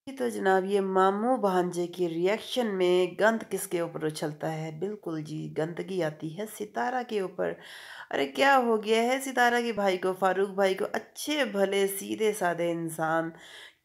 जी तो जनाब ये मामू भांजे की रिएक्शन में गंद किसके ऊपर उछलता है। बिल्कुल जी, गंदगी आती है सितारा के ऊपर। अरे क्या हो गया है सितारा के भाई को, फारूक भाई को, अच्छे भले सीधे साधे इंसान।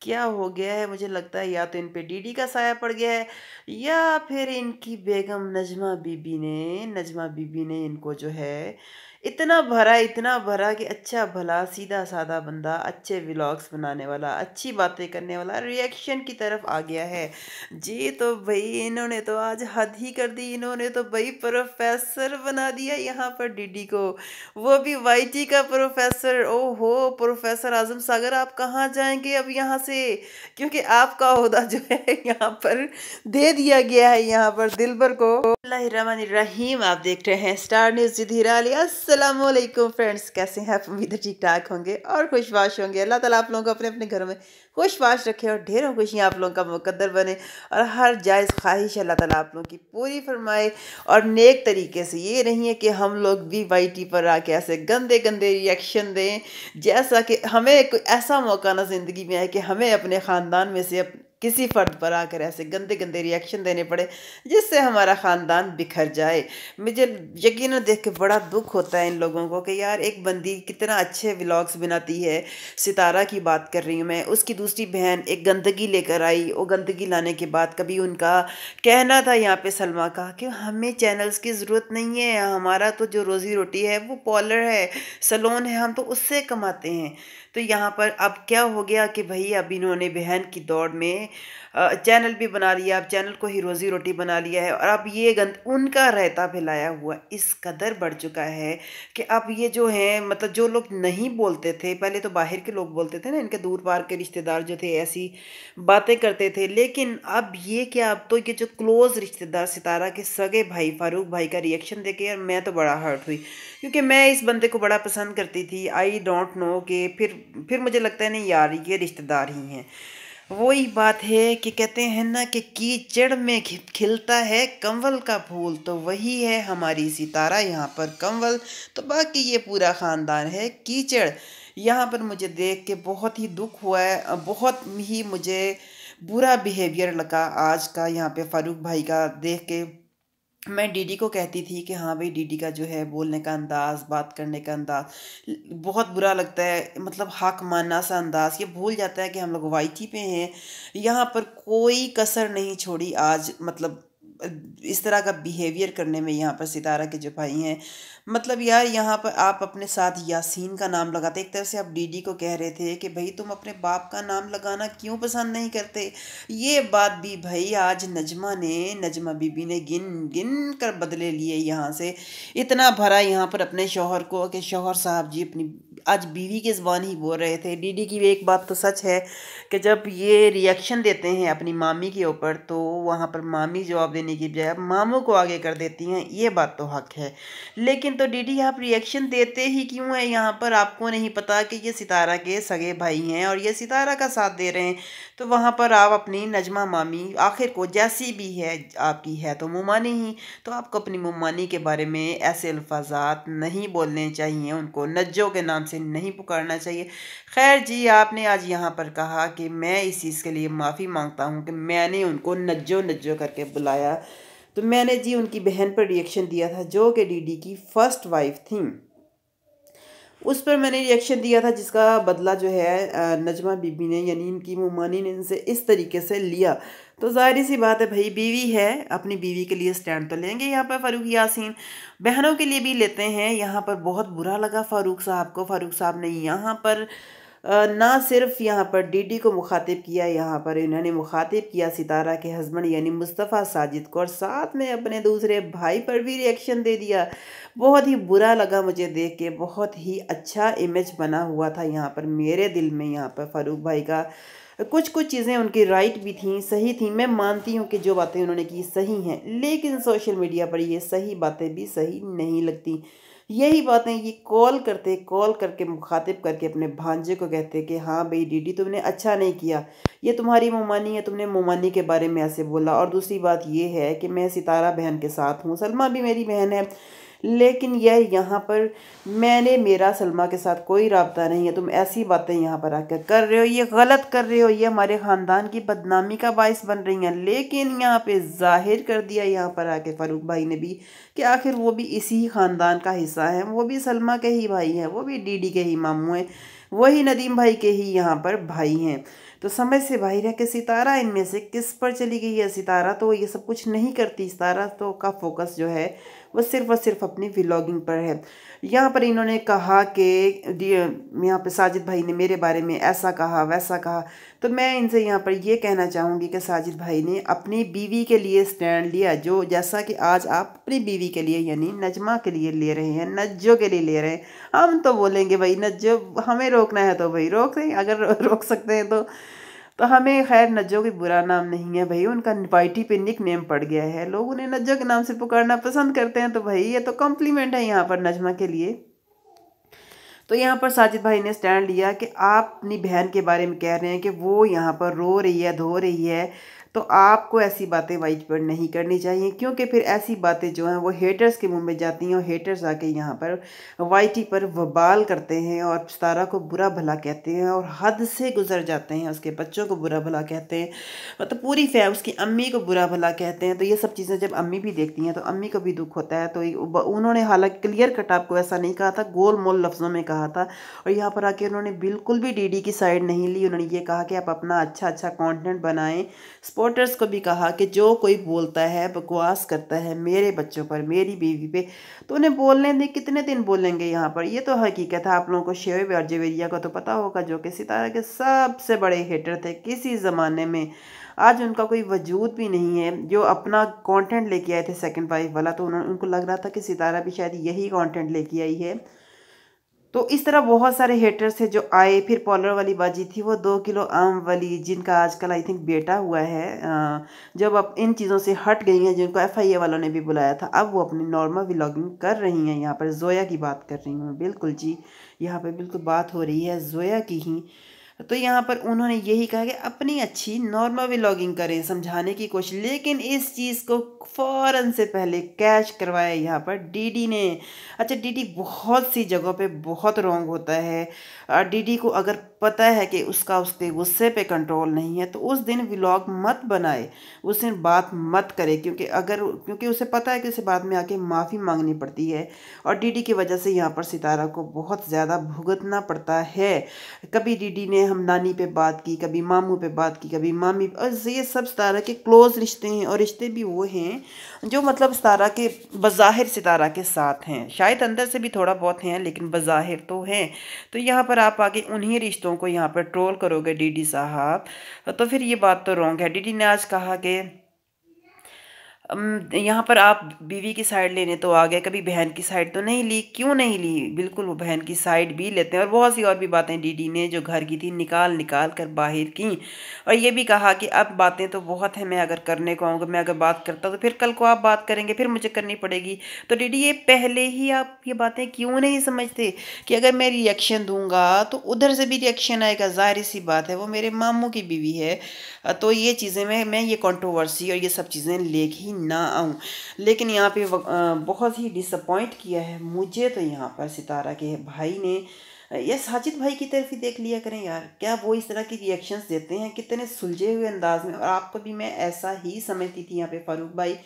क्या हो गया है? मुझे लगता है या तो इन पे डीडी का साया पड़ गया है या फिर इनकी बेगम नजमा बीबी ने इनको जो है इतना भरा कि अच्छा भला सीधा साधा बंदा, अच्छे व्लॉग्स बनाने वाला, अच्छी बातें करने वाला रिएक्शन की तरफ आ गया है। जी तो भाई इन्होंने तो आज हद ही कर दी। इन्होंने तो भाई प्रोफेसर बना दिया यहाँ पर डीडी को, वो भी वाईटी का प्रोफेसर। ओहो प्रोफेसर आजम सागर, आप कहाँ जाएंगे अब यहाँ से? क्योंकि आपका ओहदा जो है यहाँ पर दे दिया गया है यहाँ पर दिलबर को। रहीम, आप देख रहे हैं स्टार न्यूज़ विद हीरा अली। अस्सलाम वालेकुम फ्रेंड्स, कैसे हैं आप? उम्मीद है ठीक ठाक होंगे और खुशबाश होंगे। अल्लाह ताला आप लोगों को अपने अपने घरों में खुशबाश रखे और ढेरों खुशियाँ आप लोगों का मुकद्दर बने और हर जायज़ ख्वाहिश अल्लाह ताला आप लोगों की पूरी फरमाए। और नेक तरीके से ये नहीं है कि हम लोग भी वाईटी पर आके ऐसे गंदे गंदे रिएक्शन दें, जैसा कि हमें कोई ऐसा मौका ना ज़िंदगी में आए कि हमें अपने ख़ानदान में से किसी फ़र्द पर आकर ऐसे गंदे गंदे रिएक्शन देने पड़े जिससे हमारा ख़ानदान बिखर जाए। मुझे यकीनन देख के बड़ा दुख होता है इन लोगों को कि यार एक बंदी कितना अच्छे व्लॉग्स बनाती है। सितारा की बात कर रही हूँ मैं, उसकी दूसरी बहन एक गंदगी लेकर आई। वो गंदगी लाने के बाद कभी उनका कहना था यहाँ पे सलमा का कि हमें चैनल्स की ज़रूरत नहीं है, हमारा तो जो रोज़ी रोटी है वो पॉलर है, सलोन है, हम तो उससे कमाते हैं। तो यहाँ पर अब क्या हो गया कि भाई अब इन्होंने बहन की दौड़ में चैनल भी बना लिया, अब चैनल को ही रोज़ी रोटी बना लिया है। और अब ये गंद उनका रहता फैलाया हुआ इस कदर बढ़ चुका है कि अब ये जो है मतलब जो लोग नहीं बोलते थे पहले, तो बाहर के लोग बोलते थे ना, इनके दूर पार के रिश्तेदार जो थे ऐसी बातें करते थे, लेकिन अब ये क्या, अब तो ये जो क्लोज़ रिश्तेदार सितारा के सगे भाई फारूक भाई का रिएक्शन देखे यार मैं तो बड़ा हर्ट हुई, क्योंकि मैं इस बंदे को बड़ा पसंद करती थी। आई डोंट नो कि फिर मुझे लगता है नहीं यार ये रिश्तेदार ही हैं। वही बात है कि कहते हैं ना कि कीचड़ में खिलता है कंवल का फूल, तो वही है हमारी सितारा यहाँ पर कंवल, तो बाकी ये पूरा ख़ानदान है कीचड़। यहाँ पर मुझे देख के बहुत ही दुख हुआ है, बहुत ही मुझे बुरा बिहेवियर लगा आज का यहाँ पे फारूक भाई का देख के। मैं डीडी को कहती थी कि हाँ भाई डीडी का जो है बोलने का अंदाज़, बात करने का अंदाज़ बहुत बुरा लगता है, मतलब हक माना सा अंदाज़। ये भूल जाता है कि हम लोग वाईटी पे हैं। यहाँ पर कोई कसर नहीं छोड़ी आज, मतलब इस तरह का बिहेवियर करने में यहाँ पर सितारा के जो भाई हैं। मतलब यार यहाँ पर आप अपने साथ यासीन का नाम लगाते, एक तरह से आप डीडी को कह रहे थे कि भाई तुम अपने बाप का नाम लगाना क्यों पसंद नहीं करते। ये बात भी भाई आज नजमा बीबी ने गिन गिन कर बदले लिए यहाँ से। इतना भरा यहाँ पर अपने शौहर को कि शौहर साहब जी अपनी आज बीवी की ज़बान ही बोल रहे थे। डीडी की एक बात तो सच है कि जब ये रिएक्शन देते हैं अपनी मामी के ऊपर, तो वहाँ पर मामी जवाब देने की बजाय मामू को आगे कर देती हैं, ये बात तो हक है। लेकिन तो डीडी आप रिएक्शन देते ही क्यों हैं यहाँ पर? आपको नहीं पता कि ये सितारा के सगे भाई हैं और ये सितारा का साथ दे रहे हैं। तो वहाँ पर आप अपनी नजमा मामी आखिर को जैसी भी है, आपकी है तो मुमानी ही, तो आपको अपनी मुमानी के बारे में ऐसे अल्फाजात नहीं बोलने चाहिए, उनको नज्जो के नाम से नहीं पुकारना चाहिए। खैर जी, आपने आज यहाँ पर कहा कि मैं इस चीज़ के लिए माफ़ी मांगता हूँ कि मैंने उनको नज्जो नज्जो करके बुलाया। तो मैंने जी उनकी बहन पर रिएक्शन दिया था जो कि डीडी की फर्स्ट वाइफ थी, उस पर मैंने रिएक्शन दिया था जिसका बदला जो है नजमा बीबी ने यानी इनकी मुमानी ने इनसे इस तरीके से लिया। तो जाहिर सी बात है भाई, बीवी है, अपनी बीवी के लिए स्टैंड तो लेंगे। यहाँ पर फ़ारूक यासीन बहनों के लिए भी लेते हैं। यहाँ पर बहुत बुरा लगा फ़ारूक साहब को। फ़ारूक साहब ने यहाँ पर ना सिर्फ यहाँ पर डीडी को मुखातिब किया, यहाँ पर इन्होंने मुखातिब किया सितारा के हस्बैंड यानी मुस्तफ़ा साजिद को, और साथ में अपने दूसरे भाई पर भी रिएक्शन दे दिया। बहुत ही बुरा लगा मुझे देख के। बहुत ही अच्छा इमेज बना हुआ था यहाँ पर मेरे दिल में। यहाँ पर फ़ारूक भाई का कुछ कुछ चीज़ें उनकी राइट भी थी, सही थी। मैं मानती हूँ कि जो बातें उन्होंने की सही हैं, लेकिन सोशल मीडिया पर ये सही बातें भी सही नहीं लगती। यही बातें ये कॉल करके मुखातिब करके अपने भांजे को कहते कि हाँ भाई डीडी तुमने अच्छा नहीं किया, ये तुम्हारी मुमानी है, तुमने मुमानी के बारे में ऐसे बोला। और दूसरी बात ये है कि मैं सितारा बहन के साथ हूँ, सलमा भी मेरी बहन है, लेकिन यह यहाँ पर मेरा सलमा के साथ कोई राब्ता नहीं है, तुम ऐसी बातें यहाँ पर आकर कर रहे हो, ये गलत कर रहे हो, ये हमारे ख़ानदान की बदनामी का बायस बन रही हैं। लेकिन यहाँ पे जाहिर कर दिया यहाँ पर आके फ़ारूक भाई ने भी कि आखिर वो भी इसी ख़ानदान का हिस्सा है, वो भी सलमा के ही भाई हैं, वो भी डीडी के ही मामू हैं, वही नदीम भाई के ही यहाँ पर भाई हैं। तो समझ से बाहर है कि सितारा इनमें से किस पर चली गई है। सितारा तो ये सब कुछ नहीं करती, सितारा तो का फोकस जो है वो सिर्फ और सिर्फ अपनी व्लॉगिंग पर है। यहाँ पर इन्होंने कहा कि यहाँ पे साजिद भाई ने मेरे बारे में ऐसा कहा वैसा कहा, तो मैं इनसे यहाँ पर ये कहना चाहूँगी कि साजिद भाई ने अपनी बीवी के लिए स्टैंड लिया, जो जैसा कि आज आप अपनी बीवी के लिए यानी नजमा के लिए ले रहे हैं, नज्जो के लिए ले रहे हैं। हम तो बोलेंगे भाई नज्जो, हमें रोकना है तो भाई रोक दें, अगर रोक सकते हैं तो हमें खैर नज्जो कोई बुरा नाम नहीं है भाई, उनका वाईटी पे निक नेम पड़ गया है, लोग उन्हें नज्जो के नाम से पुकारना पसंद करते हैं, तो भाई ये तो कॉम्प्लीमेंट है यहाँ पर नजमा के लिए। तो यहाँ पर साजिद भाई ने स्टैंड लिया कि आप अपनी बहन के बारे में कह रहे हैं कि वो यहाँ पर रो रही है, धो रही है, तो आपको ऐसी बातें वाइट पर नहीं करनी चाहिए, क्योंकि फिर ऐसी बातें जो हैं वो हेटर्स के मुंह में जाती हैं और हेटर्स आके यहाँ पर वाईटी पर वबाल करते हैं और सितारा को बुरा भला कहते हैं और हद से गुजर जाते हैं, उसके बच्चों को बुरा भला कहते हैं, मतलब पूरी उसकी अम्मी को बुरा भला कहते हैं। तो ये सब चीज़ें जब अम्मी भी देखती हैं तो अम्मी को भी दुख होता है। तो उन्होंने हालांकि क्लियर कट आपको ऐसा नहीं कहा था, गोल मोल लफ्ज़ों में कहा था, और यहाँ पर आके उन्होंने बिल्कुल भी डीडी की साइड नहीं ली। उन्होंने ये कहा कि आप अपना अच्छा अच्छा कंटेंट बनाएं। सपोर्टर्स को भी कहा कि जो कोई बोलता है, बकवास करता है मेरे बच्चों पर, मेरी बीवी पे, तो उन्हें बोलने दें, कितने दिन बोलेंगे यहाँ पर। ये तो हकीकत है, आप लोगों को शोएब और जवेरिया का तो पता होगा, जो कि सितारा के सबसे बड़े हेटर थे किसी ज़माने में, आज उनका कोई वजूद भी नहीं है। जो अपना कंटेंट लेके आए थे सेकंड वाइफ वाला, तो उनको लग रहा था कि सितारा भी शायद यही कंटेंट लेके आई है। तो इस तरह बहुत सारे हेटर्स थे जो आए। फिर पॉलर वाली बाजी थी, वो 2 किलो आम वाली, जिनका आजकल आई थिंक बेटा हुआ है, जब अब इन चीज़ों से हट गई हैं, जिनको FIA वालों ने भी बुलाया था, अब वो अपनी नॉर्मल व्लॉगिंग कर रही हैं। यहाँ पर जोया की बात कर रही हूँ, बिल्कुल जी, यहाँ पर बिल्कुल बात हो रही है जोया की ही। तो यहाँ पर उन्होंने यही कहा कि अपनी अच्छी नॉर्मल व्लॉगिंग करें, समझाने की कोशिश, लेकिन इस चीज़ को फ़ौरन से पहले कैच करवाया यहाँ पर डीडी ने। अच्छा, डीडी बहुत सी जगहों पे बहुत रॉन्ग होता है। डीडी को अगर पता है कि उसके गुस्से पे कंट्रोल नहीं है, तो उस दिन व्लॉग मत बनाए, उस दिन बात मत करे, क्योंकि उसे पता है कि उसे बाद में आके माफ़ी मांगनी पड़ती है, और डीडी की वजह से यहाँ पर सितारा को बहुत ज़्यादा भुगतना पड़ता है। कभी डीडी ने हम नानी पे बात की, कभी मामू पे बात की, कभी मामी, और ये सब सितारा के क्लोज रिश्ते हैं, और रिश्ते भी वो हैं जो मतलब सितारा के बज़ाहिर सितारा के साथ हैं, शायद अंदर से भी थोड़ा बहुत हैं, लेकिन बज़ाहिर तो हैं। तो यहाँ पर आप आगे उन्हीं रिश्तों को यहाँ पर ट्रोल करोगे डीडी साहब, तो फिर ये बात तो रॉन्ग है। डीडी ने आज कहा कि यहाँ पर आप बीवी की साइड लेने तो आ गए, कभी बहन की साइड तो नहीं ली। क्यों नहीं ली, बिल्कुल वो बहन की साइड भी लेते हैं, और बहुत सी और भी बातें डीडी ने जो घर की थी निकाल निकाल कर बाहर की। और ये भी कहा कि अब बातें तो बहुत हैं, मैं अगर करने को आऊँगा, मैं अगर बात करता तो फिर कल को आप बात करेंगे, फिर मुझे करनी पड़ेगी। तो डीडी ये पहले ही आप ये बातें क्यों नहीं समझते कि अगर मैं रिएक्शन दूंगा तो उधर से भी रिएक्शन आएगा, जाहिर सी बात है, वो मेरे मामू की बीवी है। तो ये चीज़ें मैं ये कंट्रोवर्सी और ये सब चीज़ें लेके ही ना आऊँ। लेकिन यहाँ पे बहुत ही डिसअपॉइंट किया है मुझे तो यहाँ पर सितारा के भाई ने। ये साजिद भाई की तरफ ही देख लिया करें यार, क्या वो इस तरह की रिएक्शंस देते हैं कितने सुलझे हुए अंदाज में, और आपको भी मैं ऐसा ही समझती थी यहाँ पे फारूक भाई,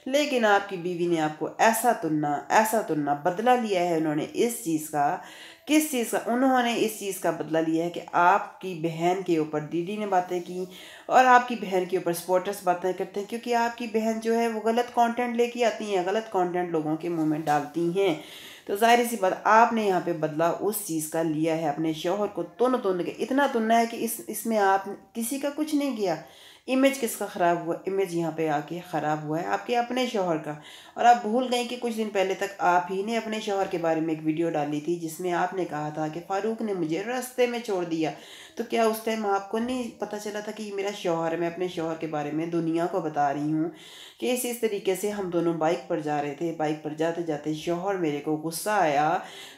लेकिन आपकी बीवी ने आपको ऐसा तुन्ना बदला लिया है उन्होंने इस चीज़ का। किस चीज़ का? उन्होंने इस चीज़ का बदला लिया है कि आपकी बहन के ऊपर डीडी ने बातें की, और आपकी बहन के ऊपर सपोर्टर्स बातें करते हैं, क्योंकि आपकी बहन जो है वो गलत कंटेंट लेके आती हैं, गलत कंटेंट लोगों के मुंह में डालती हैं। तो जाहिर सी बात, आपने यहाँ पे बदला उस चीज़ का लिया है, अपने शौहर को तुन के, इतना तुनना है कि इसमें आप किसी का कुछ नहीं किया। इमेज किसका ख़राब हुआ? इमेज यहाँ पे आके ख़राब हुआ है आपके अपने शौहर का। और आप भूल गए कि कुछ दिन पहले तक आप ही ने अपने शौहर के बारे में एक वीडियो डाली थी, जिसमें आपने कहा था कि फ़ारूक ने मुझे रास्ते में छोड़ दिया। तो क्या उस टाइम आपको नहीं पता चला था कि ये मेरा शौहर है? मैं अपने शौहर के बारे में दुनिया को बता रही हूँ कि इस तरीके से हम दोनों बाइक पर जा रहे थे, बाइक पर जाते जाते शौहर मेरे को गुस्सा आया,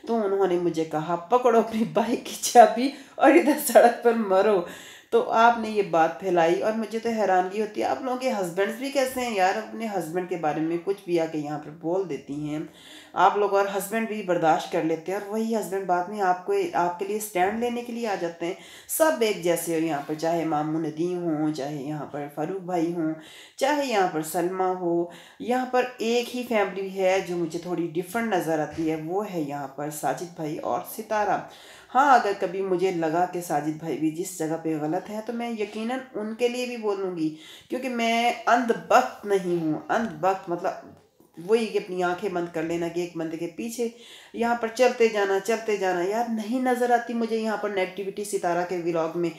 तो उन्होंने मुझे कहा पकड़ो अपनी बाइक की चाबी और इधर सड़क पर मरो। तो आपने ये बात फैलाई और मुझे तो हैरानगी होती है, आप लोगों के हस्बैंड्स भी कैसे हैं यार, अपने हस्बैंड के बारे में कुछ भी आके यहाँ पर बोल देती हैं आप लोग, और हस्बैंड भी बर्दाश्त कर लेते हैं और वही हस्बैंड बाद में आपको आपके लिए स्टैंड लेने के लिए आ जाते हैं। सब एक जैसे हो यहाँ पर, चाहे मामू नदीम हो, चाहे यहाँ पर फ़ारूक भाई हों, चाहे यहाँ पर सलमा हो। यहाँ पर एक ही फैमिली है जो मुझे थोड़ी डिफरेंट नज़र आती है, वो है यहाँ पर साजिद भाई और सितारा। हाँ, अगर कभी मुझे लगा कि साजिद भाई भी जिस जगह पे गलत है तो मैं यकीनन उनके लिए भी बोलूँगी, क्योंकि मैं अंधभक्त नहीं हूँ। अंधभक्त मतलब वही कि अपनी आंखें बंद कर लेना कि एक बंदे के पीछे यहाँ पर चलते जाना यार, नहीं नज़र आती मुझे यहाँ पर नेगेटिविटी सितारा के व्लॉग में,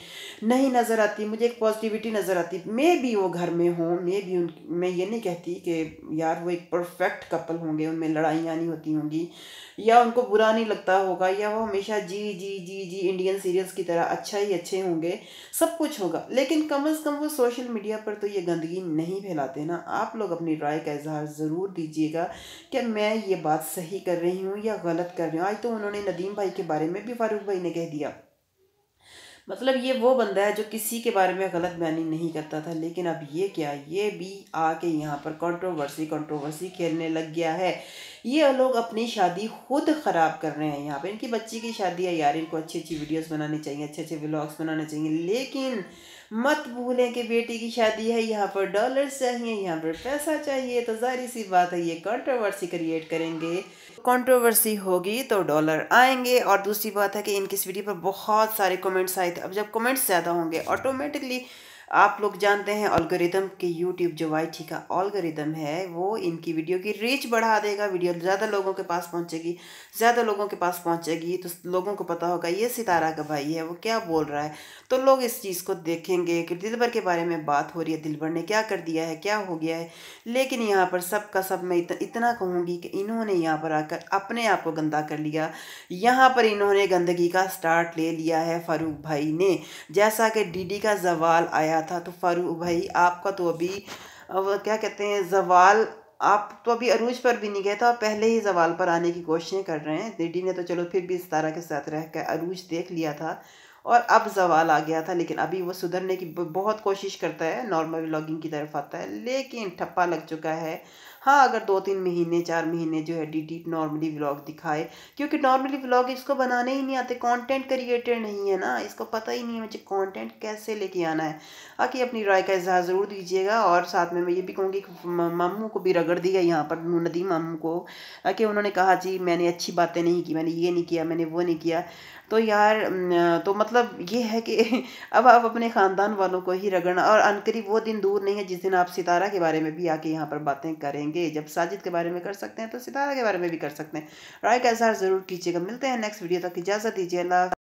नहीं नज़र आती मुझे, एक पॉजिटिविटी नज़र आती। मैं भी वो घर में हूँ, मैं भी उन, मैं ये नहीं कहती कि यार वो एक परफेक्ट कपल होंगे, उनमें लड़ाइयाँ नहीं होती होंगी, या उनको बुरा नहीं लगता होगा, या वो हमेशा जी जी जी जी इंडियन सीरियल्स की तरह अच्छा ही अच्छे होंगे, सब कुछ होगा, लेकिन कम से कम वो सोशल मीडिया पर तो ये गंदगी नहीं फैलाते ना। आप लोग अपनी राय का इजहार ज़रूर दीजिएगा कि मैं ये बात सही कर रही हूँ या गलत कर रही हूँ। आज तो उन्होंने नदीम भाई के बारे में भी फारूक भाई ने कह दिया, मतलब ये वो बंदा है जो किसी के बारे में गलत बयानी नहीं करता था, लेकिन अब ये क्या, ये भी आके यहाँ पर कंट्रोवर्सी कंट्रोवर्सी खेलने लग गया है। ये लोग अपनी शादी खुद ख़राब कर रहे हैं। यहाँ पे इनकी बच्ची की शादी है यार, इनको अच्छी अच्छी वीडियोस बनानी चाहिए, अच्छे अच्छे व्लॉग्स बनाने चाहिए, लेकिन मत भूलें कि बेटी की शादी है, यहाँ पर डॉलर्स चाहिए, यहाँ पर पैसा चाहिए, तो जाहिर सी बात है ये कंट्रोवर्सी क्रिएट करेंगे। कंट्रोवर्सी होगी तो डॉलर आएंगे। और दूसरी बात है कि इनकी इस वीडियो पर बहुत सारे कमेंट्स आए थे। अब जब कमेंट्स ज़्यादा होंगे ऑटोमेटिकली, आप लोग जानते हैं एल्गोरिदम के, यूट्यूब जो वाईटी का एल्गोरिदम है वो इनकी वीडियो की रीच बढ़ा देगा, वीडियो ज़्यादा लोगों के पास पहुंचेगी, ज़्यादा लोगों के पास पहुंचेगी तो लोगों को पता होगा ये सितारा का भाई है, वो क्या बोल रहा है, तो लोग इस चीज़ को देखेंगे कि दिलबर के बारे में बात हो रही है, दिलबर ने क्या कर दिया है, क्या हो गया है। लेकिन यहाँ पर सब का सब मैं इतना कहूँगी कि इन्होंने यहाँ पर आकर अपने आप को गंदा कर लिया। यहाँ पर इन्होंने गंदगी का स्टार्ट ले लिया है फारूक भाई ने। जैसा कि डीडी का जवाल आया था तो फारूक भाई आपका तो अभी अब क्या कहते हैं जवाल, आप तो अभी अरूज पर भी नहीं गए, तो आप पहले ही जवाल पर आने की कोशिशें कर रहे हैं। डीडी ने तो चलो फिर भी सितारा के साथ रह कर अरूज देख लिया था और अब जवाल आ गया था, लेकिन अभी वो सुधरने की बहुत कोशिश करता है, नॉर्मल व्लॉगिंग की तरफ आता है, लेकिन ठप्पा लग चुका है। हाँ, अगर 2-3 महीने 4 महीने जो है डीडी नॉर्मली व्लॉग दिखाए, क्योंकि नॉर्मली व्लॉग इसको बनाने ही नहीं आते, कंटेंट क्रिएटर नहीं है ना, इसको पता ही नहीं है मुझे कंटेंट कैसे लेके आना है। आके अपनी राय का इजहार ज़रूर दीजिएगा। और साथ में मैं ये भी कहूँगी कि मामू को भी रगड़ दिया यहाँ पर, नदीम मामू को, कि उन्होंने कहा जी मैंने अच्छी बातें नहीं की, मैंने ये नहीं किया, मैंने वो नहीं किया। तो यार तो मतलब ये है कि अब आप अपने ख़ानदान वालों को ही रगड़ना, और अनकरीब वो दिन दूर नहीं है जिस दिन आप सितारा के बारे में भी आके यहाँ पर बातें करेंगे। जब साजिद के बारे में कर सकते हैं तो सितारा के बारे में भी कर सकते हैं। राय का इजहार ज़रूर कीजिएगा। मिलते हैं नेक्स्ट वीडियो तक, इजाज़त दीजिए। अल्लाह।